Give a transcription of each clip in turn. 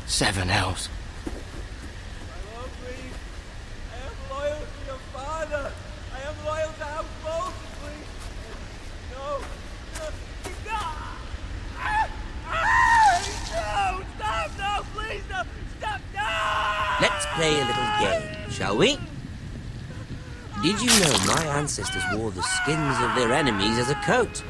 Seven hells. I won't leave. I am loyal to your father. I am loyal to House Bolton, please. No. No. No! Stop! No! Please! No! Stop! No! Let's play a little game, shall we? Did you know my ancestors wore the skins of their enemies as a coat?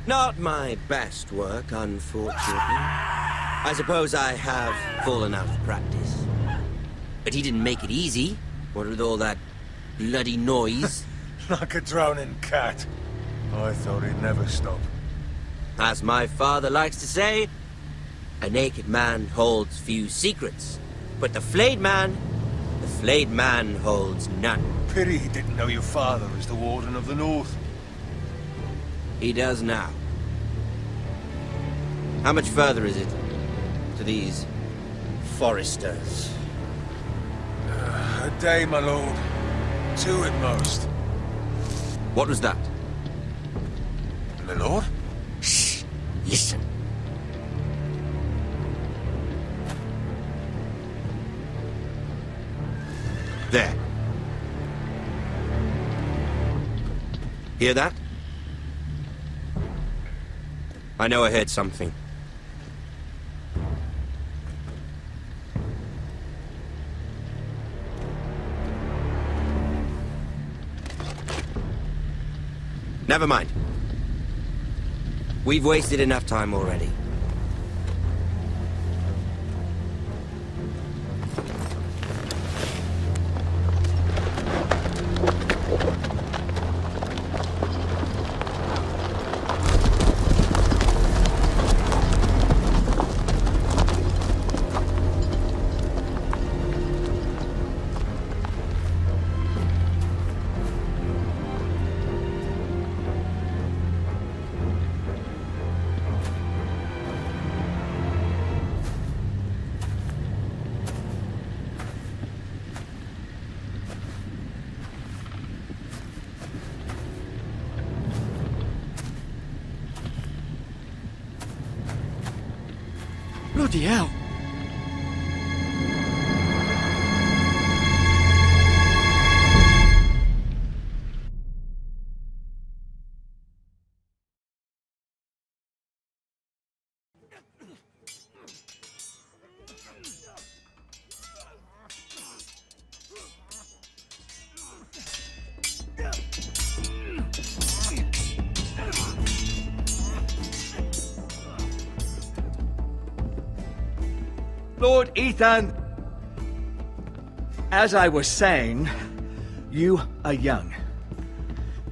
Not my best work, unfortunately. I suppose I have fallen out of practice. But he didn't make it easy, what with all that bloody noise. Like a droning cat. I thought he'd never stop. As my father likes to say, a naked man holds few secrets. But the flayed man holds none. Pity he didn't know your father was the Warden of the North. He does now. How much further is it to these foresters? A day, my lord. 2 at most. What was that? My lord? Shh! Listen. There. Hear that? I know I heard something. Never mind. We've wasted enough time already. Bloody hell! Lord Ethan, as I was saying, you are young.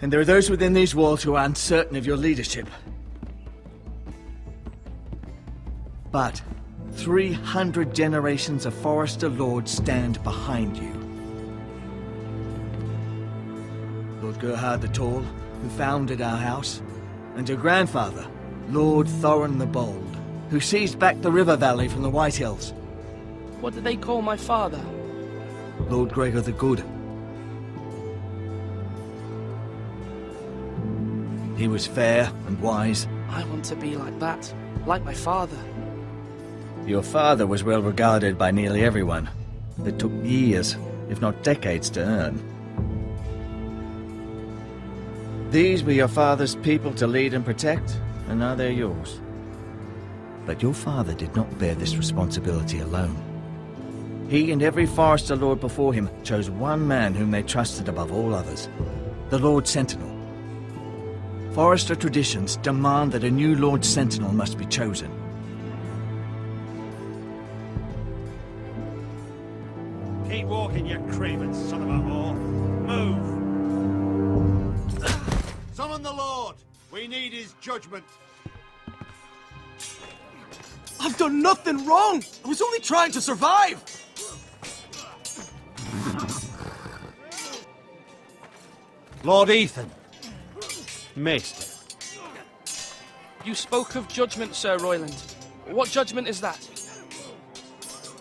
And there are those within these walls who are uncertain of your leadership. But 300 generations of Forester Lords stand behind you. Lord Gerhard the Tall, who founded our house, and your grandfather, Lord Thorin the Bold, who seized back the river valley from the White Hills. What did they call my father? Lord Gregor the Good. He was fair and wise. I want to be like that, like my father. Your father was well regarded by nearly everyone. It took years, if not decades, to earn. These were your father's people to lead and protect, and now they're yours. But your father did not bear this responsibility alone. He and every Forester Lord before him chose one man whom they trusted above all others, the Lord Sentinel. Forester traditions demand that a new Lord Sentinel must be chosen. Keep walking, you craven son of a whore. Move! Summon the Lord! We need his judgment. I've done nothing wrong! I was only trying to survive! Lord Ethan. Maester. You spoke of judgment, Sir Royland. What judgment is that?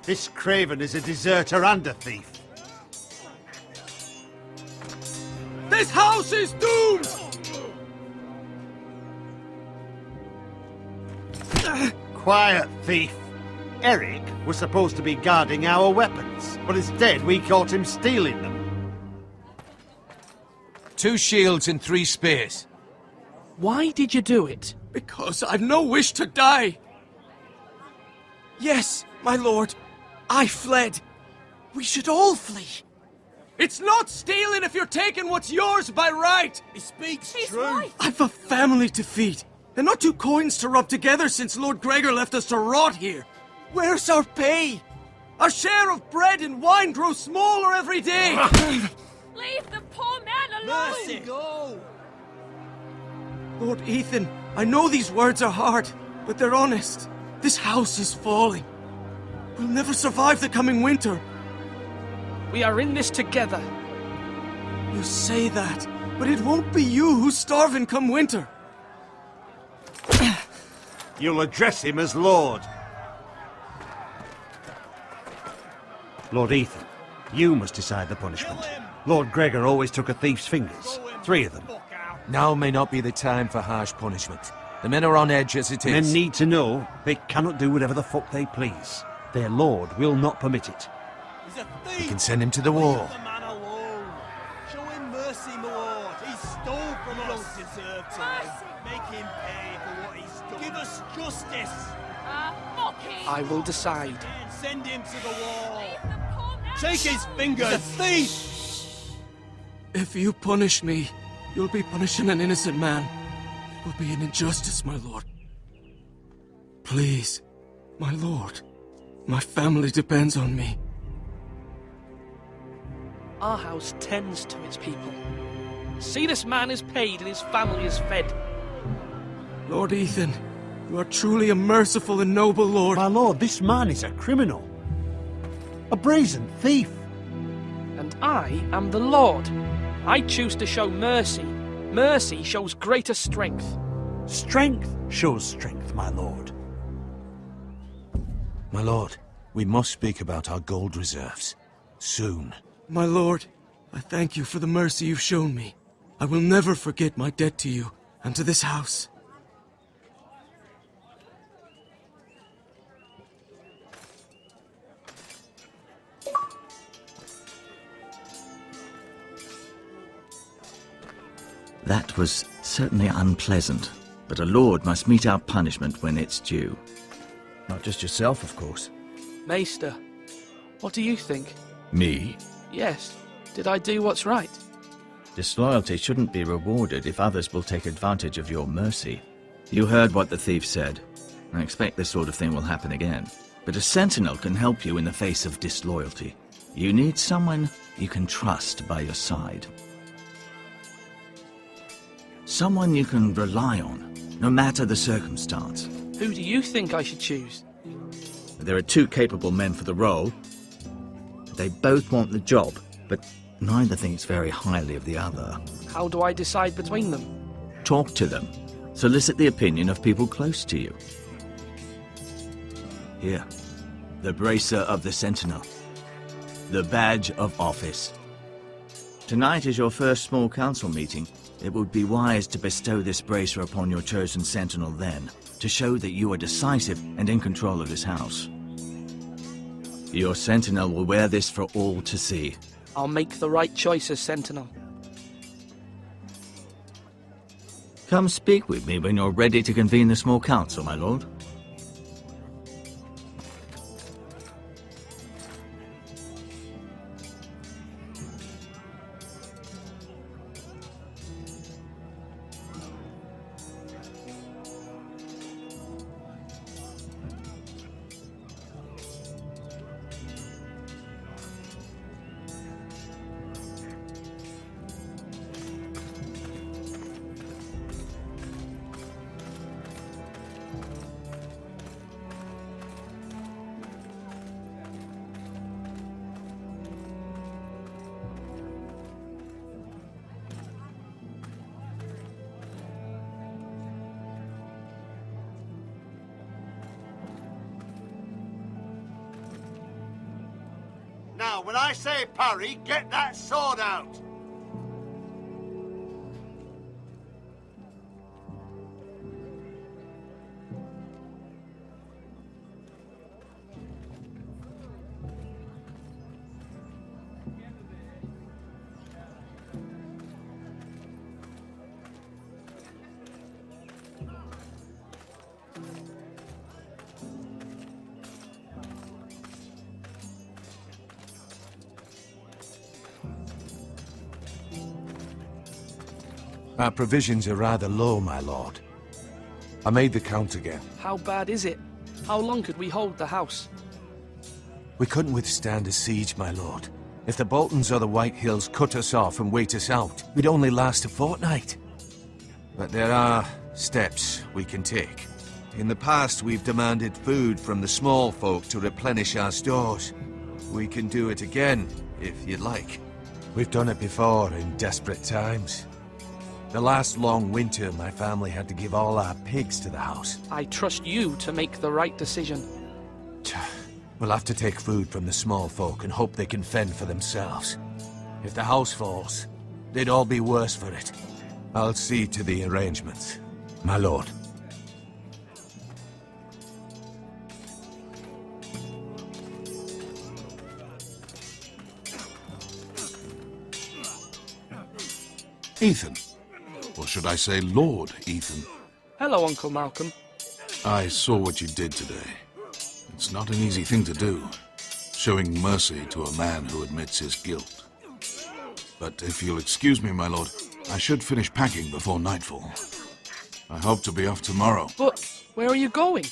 This craven is a deserter and a thief. This house is doomed! Quiet, thief. Eric was supposed to be guarding our weapons, but instead we caught him stealing them. 2 shields and 3 spears. Why did you do it? Because I've no wish to die. Yes, my lord. I fled. We should all flee. It's not stealing if you're taking what's yours by right. He speaks He's true. right. I've a family to feed, and not 2 coins to rub together since Lord Gregor left us to rot here. Where's our pay? Our share of bread and wine grows smaller every day. Leave the poor man alone! Mercy, go! Lord Ethan, I know these words are hard, but they're honest. This house is falling. We'll never survive the coming winter. We are in this together. You say that, but it won't be you who's starving come winter. You'll address him as Lord. Lord Ethan, you must decide the punishment. Lord Gregor always took a thief's fingers. 3 of them. Now may not be the time for harsh punishment. The men are on edge as it is. Men need to know they cannot do whatever the fuck they please. Their lord will not permit it. He's a thief! We can send him to the wall. Leave the man alone. Show him mercy, my lord. He stole from us. Don't deserve to live. Make him pay for what he's done. Give us justice. Mock him! I will decide. And send him to the wall. Leave the poor man Take his alone! fingers. He's a thief! If you punish me, you'll be punishing an innocent man. It will be an injustice, my lord. Please, my lord. My family depends on me. Our house tends to its people. See, this man is paid and his family is fed. Lord Ethan, you are truly a merciful and noble lord. My lord, this man is a criminal. A brazen thief. And I am the Lord. I choose to show mercy. Mercy shows greater strength. Strength shows strength, my lord. My lord, we must speak about our gold reserves. Soon. My lord, I thank you for the mercy you've shown me. I will never forget my debt to you and to this house. That was certainly unpleasant, but a lord must meet our punishment when it's due. Not just yourself, of course. Maester, what do you think? Me? Yes, did I do what's right? Disloyalty shouldn't be rewarded if others will take advantage of your mercy. You heard what the thief said. I expect this sort of thing will happen again. But a sentinel can help you in the face of disloyalty. You need someone you can trust by your side. Someone you can rely on, no matter the circumstance. Who do you think I should choose? There are 2 capable men for the role. They both want the job, but neither thinks very highly of the other. How do I decide between them? Talk to them. Solicit the opinion of people close to you. Here, the bracer of the Sentinel. The badge of office. Tonight is your first small council meeting. It would be wise to bestow this bracer upon your chosen sentinel then, to show that you are decisive and in control of this house. Your sentinel will wear this for all to see. I'll make the right choice as sentinel. Come speak with me when you're ready to convene the small council, my lord. when I say parry, get that sword out! Our provisions are rather low, my lord. I made the count again. How bad is it? How long could we hold the house? We couldn't withstand a siege, my lord. If the Boltons or the White Hills cut us off and wait us out, we'd only last a fortnight. But there are steps we can take. In the past, we've demanded food from the small folk to replenish our stores. We can do it again, if you'd like. We've done it before in desperate times. The last long winter, my family had to give all our pigs to the house. I trust you to make the right decision. We'll have to take food from the small folk and hope they can fend for themselves. If the house falls, they'd all be worse for it. I'll see to the arrangements, my lord. Ethan. Or should I say Lord Ethan? Hello, Uncle Malcolm. I saw what you did today. It's not an easy thing to do, showing mercy to a man who admits his guilt. But if you'll excuse me, my lord, I should finish packing before nightfall. I hope to be off tomorrow. But where are you going?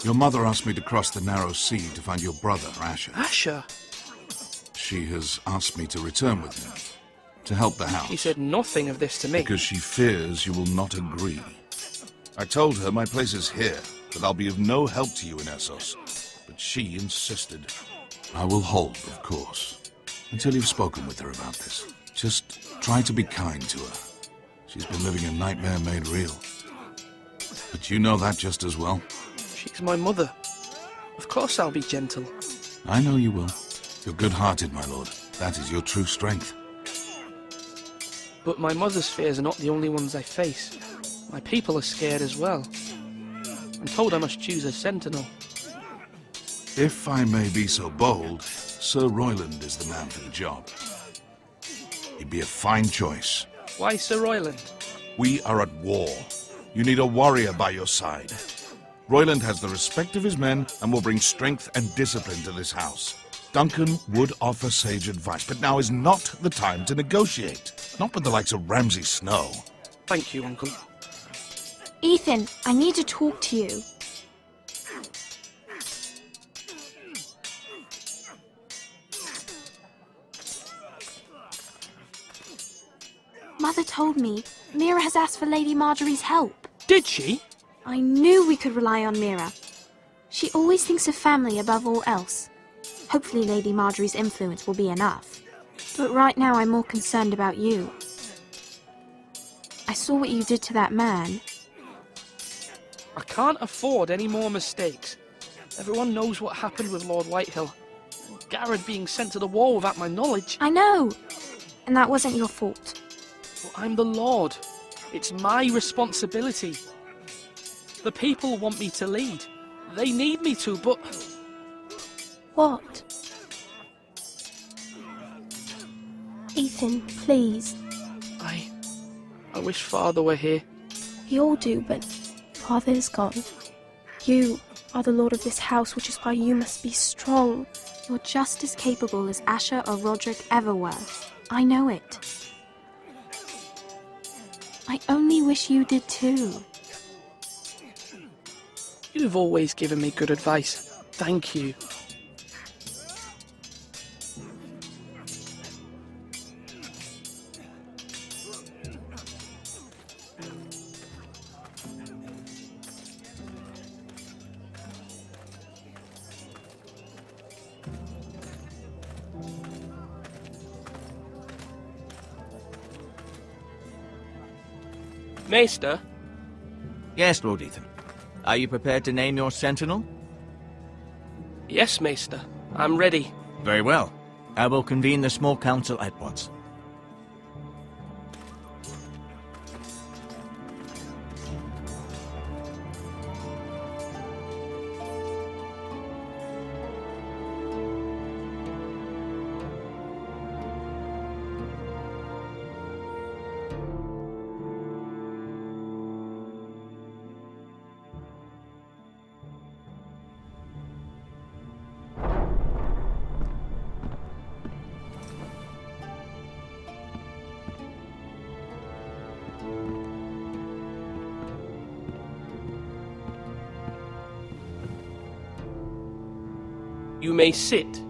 Your mother asked me to cross the narrow sea to find your brother, Asher. Asher? She has asked me to return with him, to help the house. She said nothing of this to me. Because she fears you will not agree. I told her my place is here, that I'll be of no help to you in Essos. But she insisted. I will hold, of course, until you've spoken with her about this. Just try to be kind to her. She's been living a nightmare made real. But you know that just as well. She's my mother. Of course I'll be gentle. I know you will. You're good-hearted, my lord. That is your true strength. But my mother's fears are not the only ones I face. My people are scared as well. I'm told I must choose a sentinel. If I may be so bold, Sir Royland is the man for the job. He'd be a fine choice. Why Sir Royland? We are at war. You need a warrior by your side. Royland has the respect of his men and will bring strength and discipline to this house. Duncan would offer sage advice, but now is not the time to negotiate. Not with the likes of Ramsay Snow. Thank you, Uncle. Ethan, I need to talk to you. Mother told me Mira has asked for Lady Marjorie's help. Did she? I knew we could rely on Mira. She always thinks of family above all else. Hopefully Lady Marjorie's influence will be enough. But right now I'm more concerned about you. I saw what you did to that man. I can't afford any more mistakes. Everyone knows what happened with Lord Whitehill. Garrett being sent to the war without my knowledge. I know! And that wasn't your fault. Well, I'm the Lord. It's my responsibility. The people want me to lead. They need me to, but... What? Ethan, please. I wish Father were here. We all do, but Father is gone. You are the lord of this house, which is why you must be strong. You're just as capable as Asher or Roderick ever were. I know it. I only wish you did too. You've always given me good advice. Thank you. Maester? Yes, Lord Ethan. Are you prepared to name your sentinel? Yes, Maester. I'm ready. Very well. I will convene the small council at once. You may sit.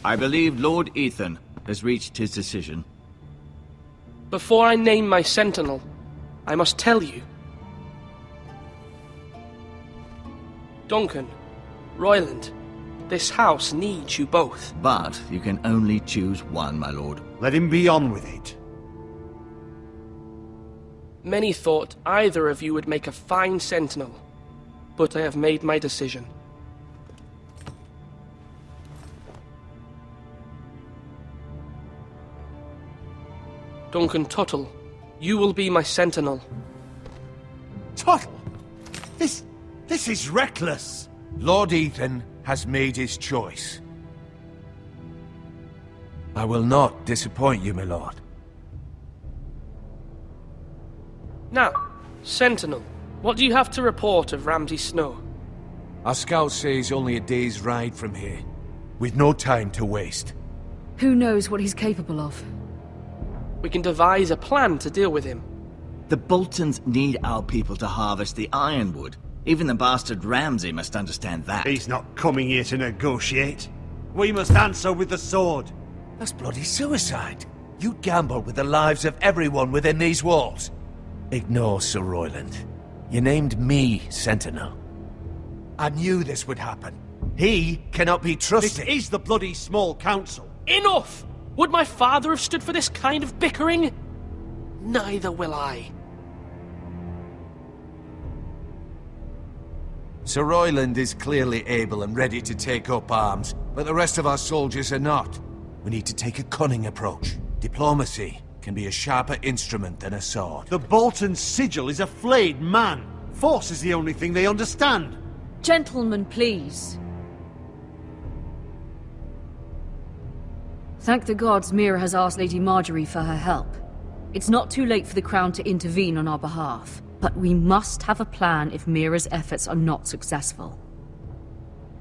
I believe Lord Ethan has reached his decision. Before I name my sentinel, I must tell you. Duncan, Royland, this house needs you both. But you can only choose one, my lord. Let him be on with it. Many thought either of you would make a fine sentinel, but I have made my decision. Duncan Tuttle, you will be my sentinel. Tuttle! This is reckless! Lord Ethan has made his choice. I will not disappoint you, my lord. Now, sentinel, what do you have to report of Ramsay Snow? Our scout says only a day's ride from here, with no time to waste. Who knows what he's capable of? We can devise a plan to deal with him. The Boltons need our people to harvest the ironwood. Even the bastard Ramsay must understand that. He's not coming here to negotiate. We must answer with the sword. That's bloody suicide. You gamble with the lives of everyone within these walls. Ignore Sir Royland. You named me Sentinel. I knew this would happen. He cannot be trusted. This is the bloody small council. Enough! Would my father have stood for this kind of bickering? Neither will I. Sir Royland is clearly able and ready to take up arms, but the rest of our soldiers are not. We need to take a cunning approach. Diplomacy can be a sharper instrument than a sword. The Bolton sigil is a flayed man. Force is the only thing they understand. Gentlemen, please. Thank the gods Mira has asked Lady Marjorie for her help. It's not too late for the Crown to intervene on our behalf, but we must have a plan if Mira's efforts are not successful.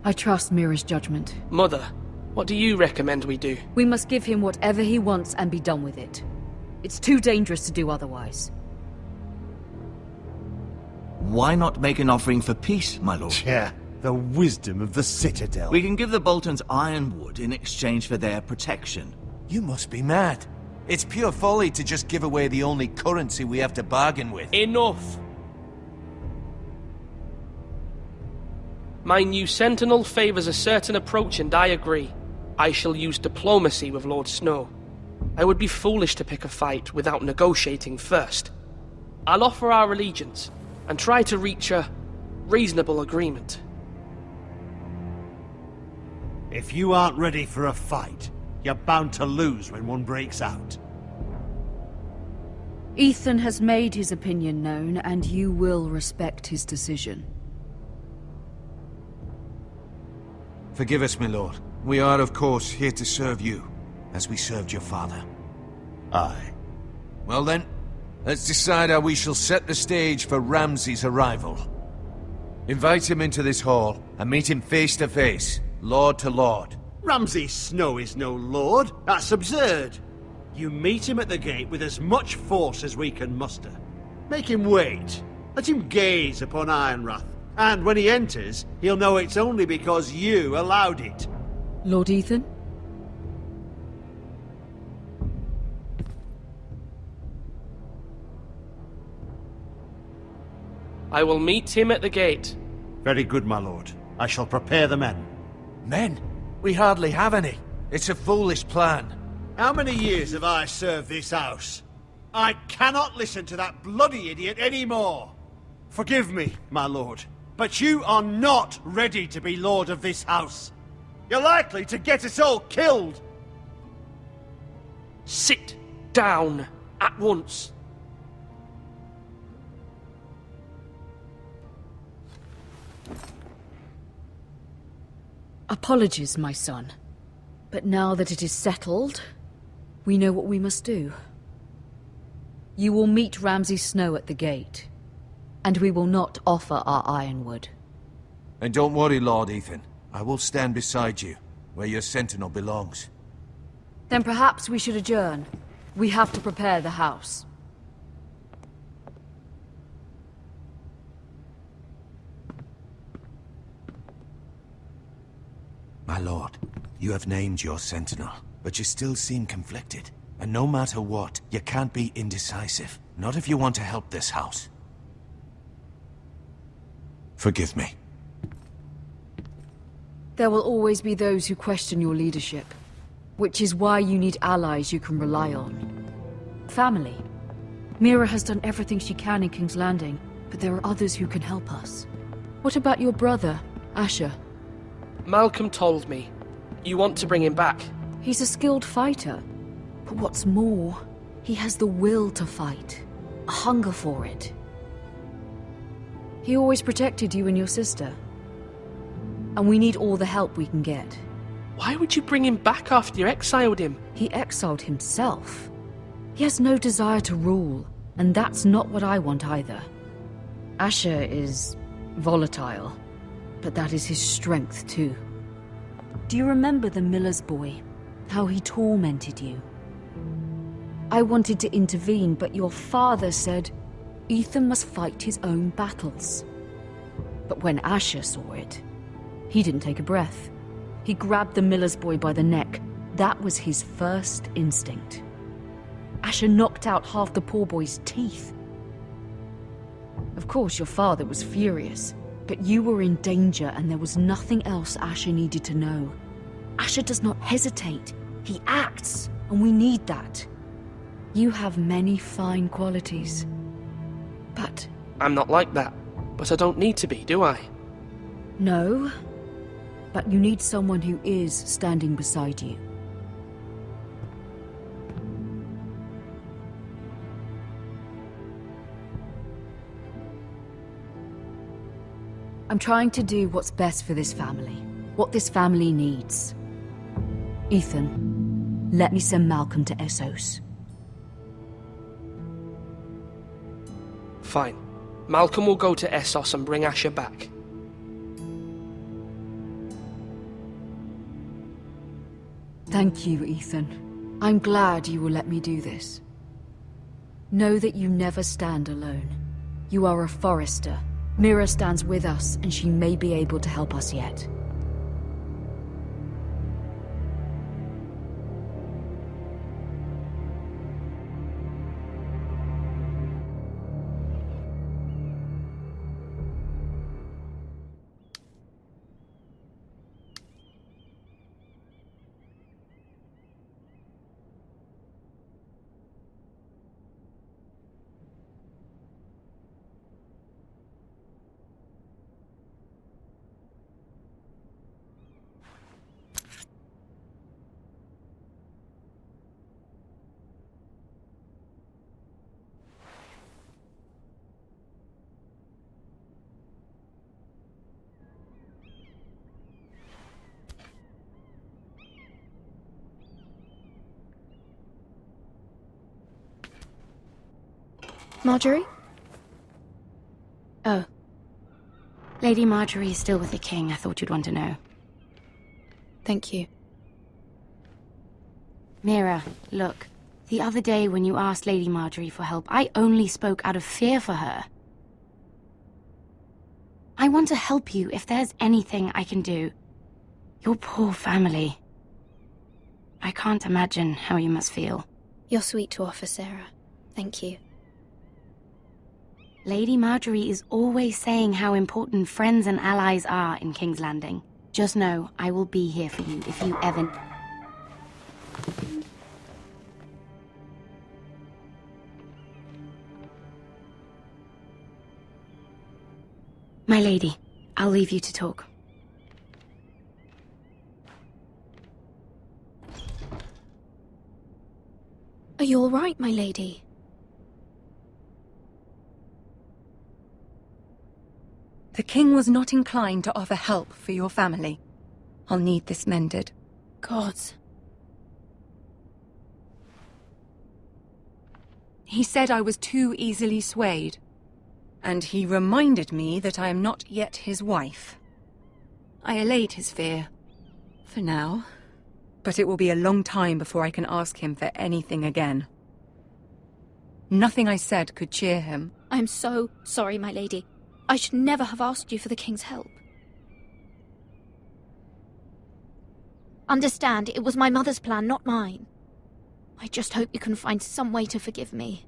I trust Mira's judgment. Mother, what do you recommend we do? We must give him whatever he wants and be done with it. It's too dangerous to do otherwise. Why not make an offering for peace, my lord? Yeah, the wisdom of the Citadel. We can give the Boltons ironwood in exchange for their protection. You must be mad. It's pure folly to just give away the only currency we have to bargain with. Enough! My new sentinel favors a certain approach, and I agree. I shall use diplomacy with Lord Snow. I would be foolish to pick a fight without negotiating first. I'll offer our allegiance, and try to reach a reasonable agreement. If you aren't ready for a fight, you're bound to lose when one breaks out. Ethan has made his opinion known, and you will respect his decision. Forgive us, my lord. We are, of course, here to serve you, as we served your father. Aye. Well then, let's decide how we shall set the stage for Ramsay's arrival. Invite him into this hall, and meet him face to face, lord to lord. Ramsay Snow is no lord. That's absurd. You meet him at the gate with as much force as we can muster. Make him wait. Let him gaze upon Ironrath. And when he enters, he'll know it's only because you allowed it. Lord Ethan? I will meet him at the gate. Very good, my lord. I shall prepare the men. Men? We hardly have any. It's a foolish plan. How many years have I served this house? I cannot listen to that bloody idiot anymore. Forgive me, my lord, but you are not ready to be lord of this house. You're likely to get us all killed! Sit down at once. Apologies, my son. But now that it is settled, we know what we must do. You will meet Ramsay Snow at the gate, and we will not offer our ironwood. And don't worry, Lord Ethan. I will stand beside you, where your sentinel belongs. Then perhaps we should adjourn. We have to prepare the house. My lord, you have named your sentinel, but you still seem conflicted. And no matter what, you can't be indecisive. Not if you want to help this house. Forgive me. There will always be those who question your leadership, which is why you need allies you can rely on. Family. Mira has done everything she can in King's Landing, but there are others who can help us. What about your brother, Asher? Malcolm told me. You want to bring him back. He's a skilled fighter. But what's more, he has the will to fight. A hunger for it. He always protected you and your sister. And we need all the help we can get. Why would you bring him back after you exiled him? He exiled himself. He has no desire to rule, and that's not what I want either. Asher is volatile, but that is his strength too. Do you remember the miller's boy? How he tormented you? I wanted to intervene, but your father said Ethan must fight his own battles. But when Asher saw it, he didn't take a breath. He grabbed the miller's boy by the neck. That was his first instinct. Asher knocked out half the poor boy's teeth. Of course, your father was furious, but you were in danger and there was nothing else Asher needed to know. Asher does not hesitate. He acts, and we need that. You have many fine qualities, but... I'm not like that, but I don't need to be, do I? No, but you need someone who is standing beside you. I'm trying to do what's best for this family, what this family needs. Ethan, let me send Malcolm to Essos. Fine. Malcolm will go to Essos and bring Asher back. Thank you, Ethan. I'm glad you will let me do this. Know that you never stand alone. You are a Forester. Mira stands with us, and she may be able to help us yet. Marjorie? Oh. Lady Marjorie is still with the king. I thought you'd want to know. Thank you. Mira, look. The other day when you asked Lady Marjorie for help, I only spoke out of fear for her. I want to help you if there's anything I can do. Your poor family. I can't imagine how you must feel. You're sweet to offer, Sarah. Thank you. Lady Marjorie is always saying how important friends and allies are in King's Landing. Just know, I will be here for you if you ever... My lady, I'll leave you to talk. Are you all right, my lady? The king was not inclined to offer help for your family. I'll need this mended. Gods. He said I was too easily swayed. And he reminded me that I am not yet his wife. I allayed his fear. For now. But it will be a long time before I can ask him for anything again. Nothing I said could cheer him. I'm so sorry, my lady. I should never have asked you for the king's help. Understand, it was my mother's plan, not mine. I just hope you can find some way to forgive me.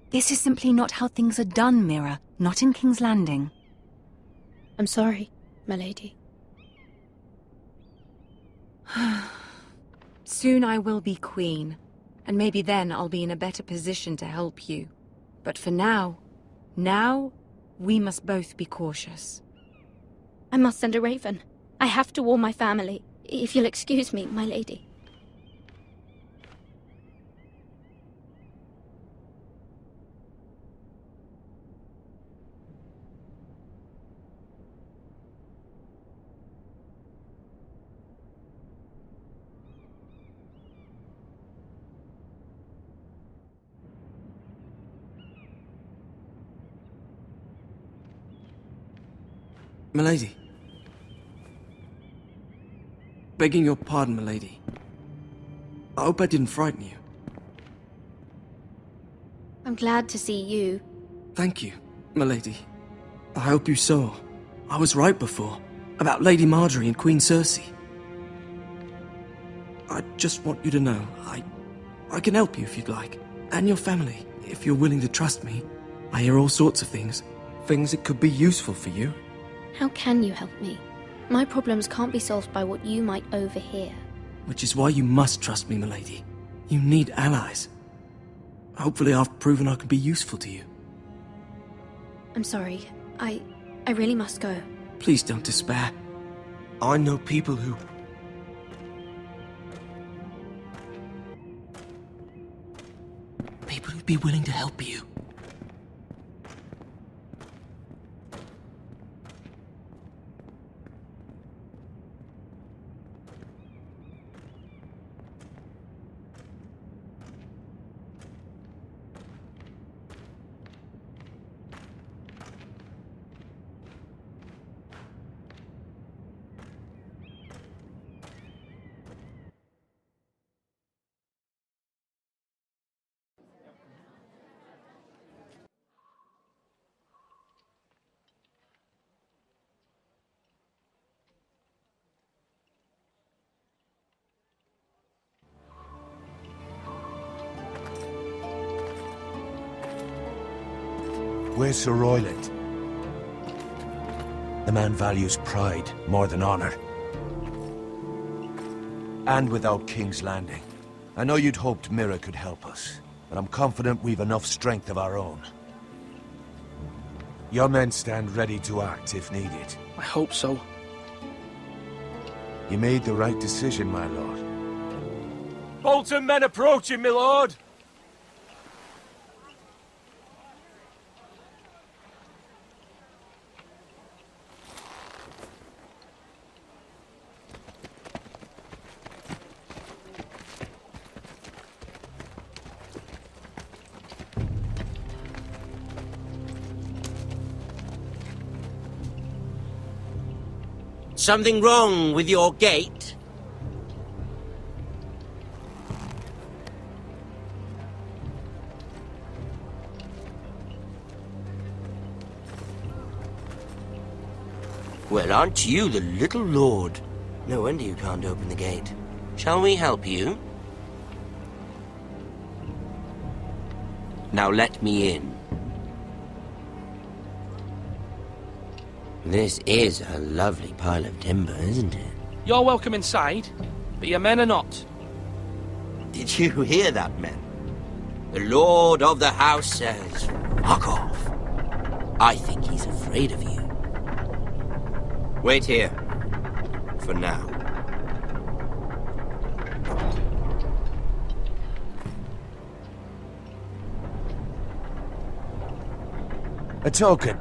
This is simply not how things are done, Mira. Not in King's Landing. I'm sorry, my lady. Soon I will be queen, and maybe then I'll be in a better position to help you. But for now, we must both be cautious. I must send a raven. I have to warn my family. If you'll excuse me, my lady. Milady. Begging your pardon, milady. I hope I didn't frighten you. I'm glad to see you. Thank you, milady. I hope you saw. I was right before. About Lady Marjorie and Queen Cersei. I just want you to know, I can help you if you'd like. And your family, if you're willing to trust me. I hear all sorts of things. Things that could be useful for you. How can you help me? My problems can't be solved by what you might overhear. Which is why you must trust me, milady. You need allies. Hopefully I've proven I can be useful to you. I'm sorry. I really must go. Please don't despair. I know people who... People who'd be willing to help you. Where's Sir Royland? The man values pride more than honor. And without King's Landing. I know you'd hoped Mira could help us, but I'm confident we've enough strength of our own. Your men stand ready to act if needed. I hope so. You made the right decision, my lord. Bolton men approaching, my lord! Something wrong with your gate? Well, aren't you the little lord? No wonder you can't open the gate. Shall we help you? Now let me in. This is a lovely pile of timber, isn't it? You're welcome inside, but your men are not. Did you hear that, men? The lord of the house says, fuck off. I think he's afraid of you. Wait here. For now. A token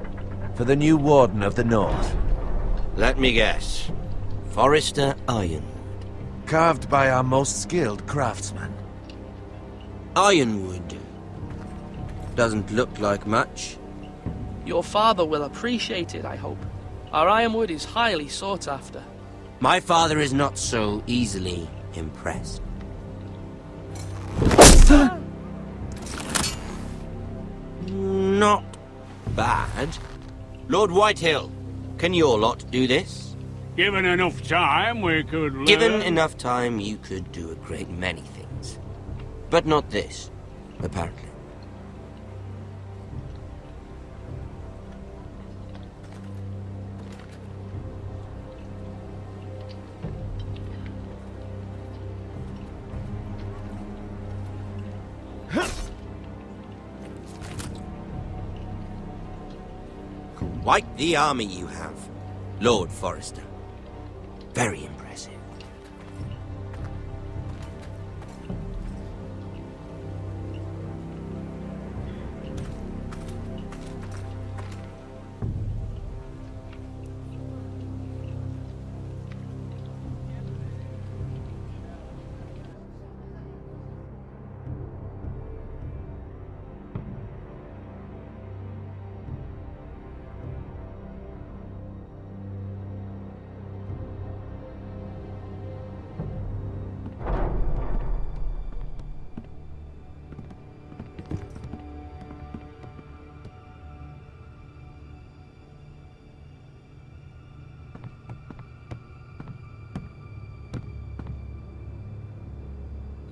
for the new Warden of the North. Let me guess. Forrester Ironwood. Carved by our most skilled craftsman. Ironwood. Doesn't look like much. Your father will appreciate it, I hope. Our ironwood is highly sought after. My father is not so easily impressed. Not bad. Lord Whitehill, can your lot do this? Given enough time, we could learn. Given enough time, you could do a great many things. But not this, apparently. Quite the army you have, Lord Forrester. Very impressive.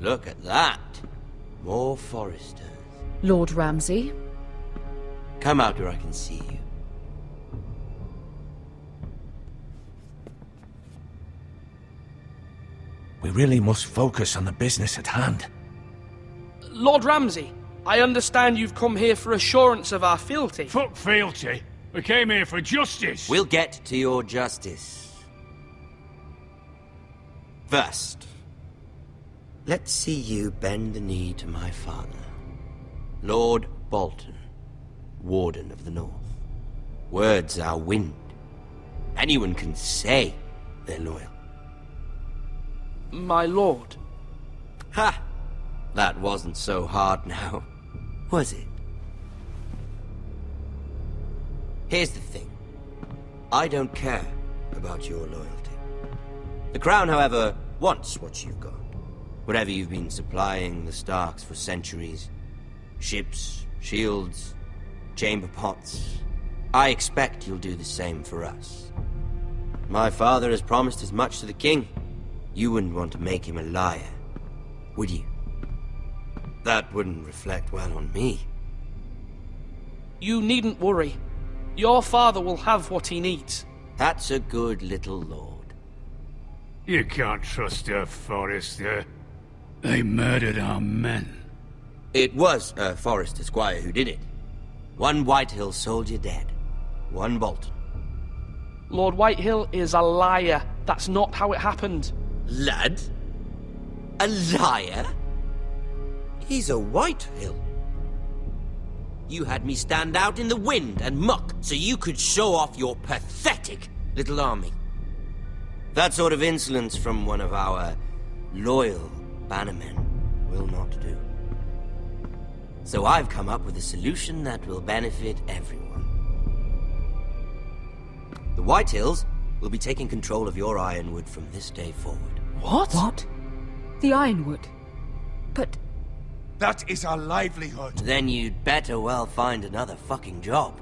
Look at that. More Forresters. Lord Ramsay? Come out where I can see you. We really must focus on the business at hand. Lord Ramsay, I understand you've come here for assurance of our fealty. Fuck fealty. We came here for justice. We'll get to your justice. First, let's see you bend the knee to my father, Lord Bolton, Warden of the North. Words are wind. Anyone can say they're loyal. My lord. Ha! That wasn't so hard now, was it? Here's the thing. I don't care about your loyalty. The Crown, however, wants what you've got. Whatever you've been supplying the Starks for centuries. Ships, shields, chamber pots. I expect you'll do the same for us. My father has promised as much to the king. You wouldn't want to make him a liar, would you? That wouldn't reflect well on me. You needn't worry. Your father will have what he needs. That's a good little lord. You can't trust her, Forrester. They murdered our men. It was a Forrester squire who did it. One Whitehill soldier dead. One Bolton. Lord Whitehill is a liar. That's not how it happened. Lad? A liar? He's a Whitehill. You had me stand out in the wind and muck so you could show off your pathetic little army. That sort of insolence from one of our loyal bannermen will not do. So I've come up with a solution that will benefit everyone. The Whitehills will be taking control of your ironwood from this day forward. What? What? The ironwood? But... That is our livelihood. Then you'd better well find another fucking job.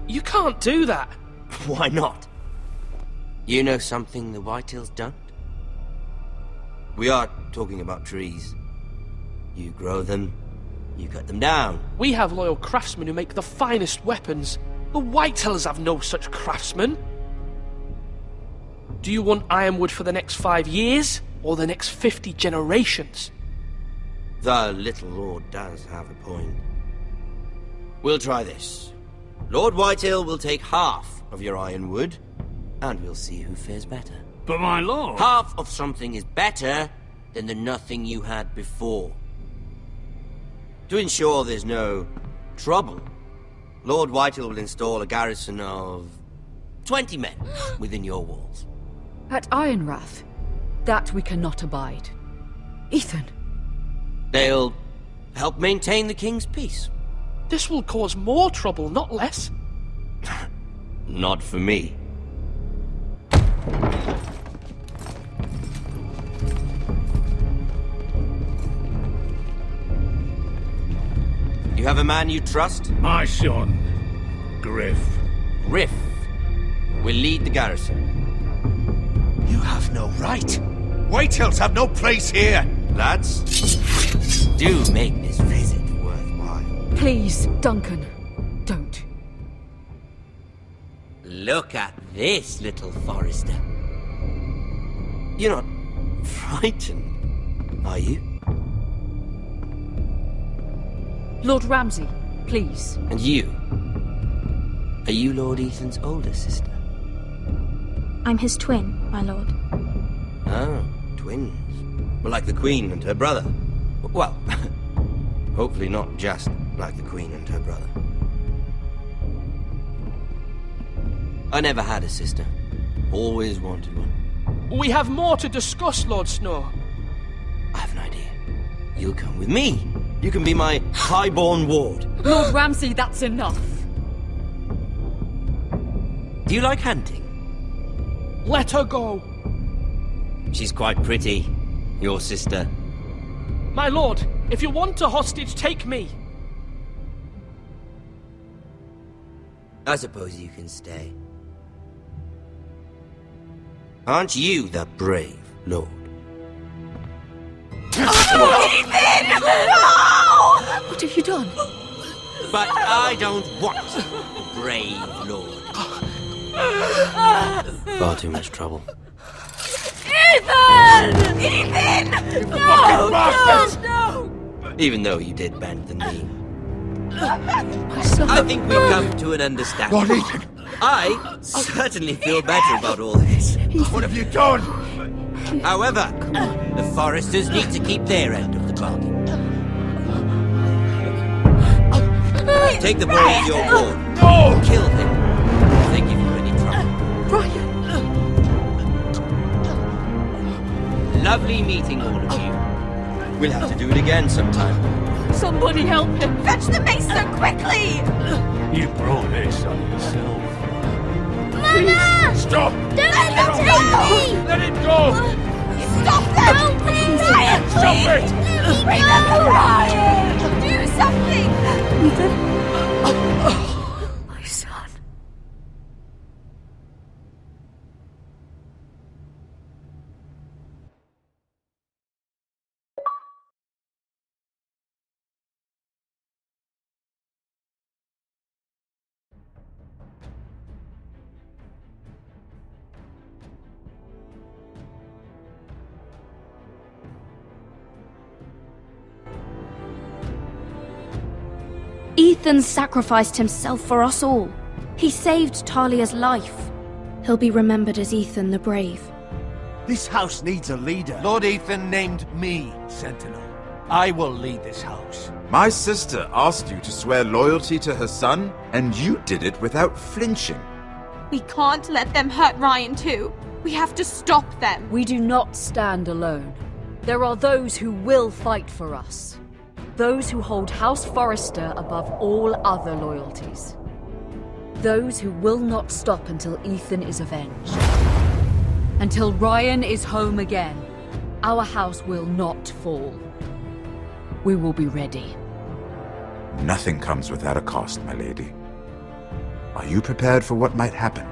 You can't do that. Why not? You know something the Whitehills don't? We are talking about trees. You grow them, you cut them down. We have loyal craftsmen who make the finest weapons. The Whitehills have no such craftsmen. Do you want ironwood for the next 5 years, or the next 50 generations? The little lord does have a point. We'll try this. Lord Whitehill will take half of your ironwood, and we'll see who fares better. But my lord... Half of something is better than the nothing you had before. To ensure there's no trouble, Lord Whitehill will install a garrison of 20 men within your walls. At Ironrath, that we cannot abide. Ethan. They'll help maintain the king's peace. This will cause more trouble, not less. Not for me. You have a man you trust? My son, Griff. Griff will lead the garrison. You have no right. Whitehills have no place here. Lads, do make this visit worthwhile. Please, Duncan, don't. Look at this, little Forester. You're not frightened, are you? Lord Ramsay, please. And you? Are you Lord Ethan's older sister? I'm his twin, my lord. Oh, twins. Well, like the Queen and her brother. Well, hopefully not just like the Queen and her brother. I never had a sister. Always wanted one. We have more to discuss, Lord Snow. I have an idea. You'll come with me. You can be my highborn ward. Lord Ramsay, that's enough. Do you like hunting? Let her go. She's quite pretty, your sister. My lord, if you want a hostage, take me. I suppose you can stay. Aren't you the brave lord? Ethan! No! What have you done? But I don't want a brave lord. Far too much trouble. Ethan! Ethan! No! No! No! Even though you did bend the knee. My son. I think we've come to an understanding. Lord Ethan! I certainly feel better about all this. What have you done? However, the Foresters need to keep their end of the bargain. Take the boy as your ward. No! Kill him if they give you any trouble. Ryan! Lovely meeting all of you. We'll have to do it again sometime. Somebody help him! Fetch the maester quickly! You brought this on yourself. Mama! Stop! Don't let them take me! Let it go! Stop them! Help me! Ryan, Stop please! it! Bring them to Ryan! Do something! My son. Ethan sacrificed himself for us all. He saved Talia's life. He'll be remembered as Ethan the Brave. This house needs a leader. Lord Ethan named me Sentinel. I will lead this house. My sister asked you to swear loyalty to her son, and you did it without flinching. We can't let them hurt Ryan too. We have to stop them. We do not stand alone. There are those who will fight for us. Those who hold House Forrester above all other loyalties. Those who will not stop until Ethan is avenged. Until Ryan is home again, our house will not fall. We will be ready. Nothing comes without a cost, my lady. Are you prepared for what might happen?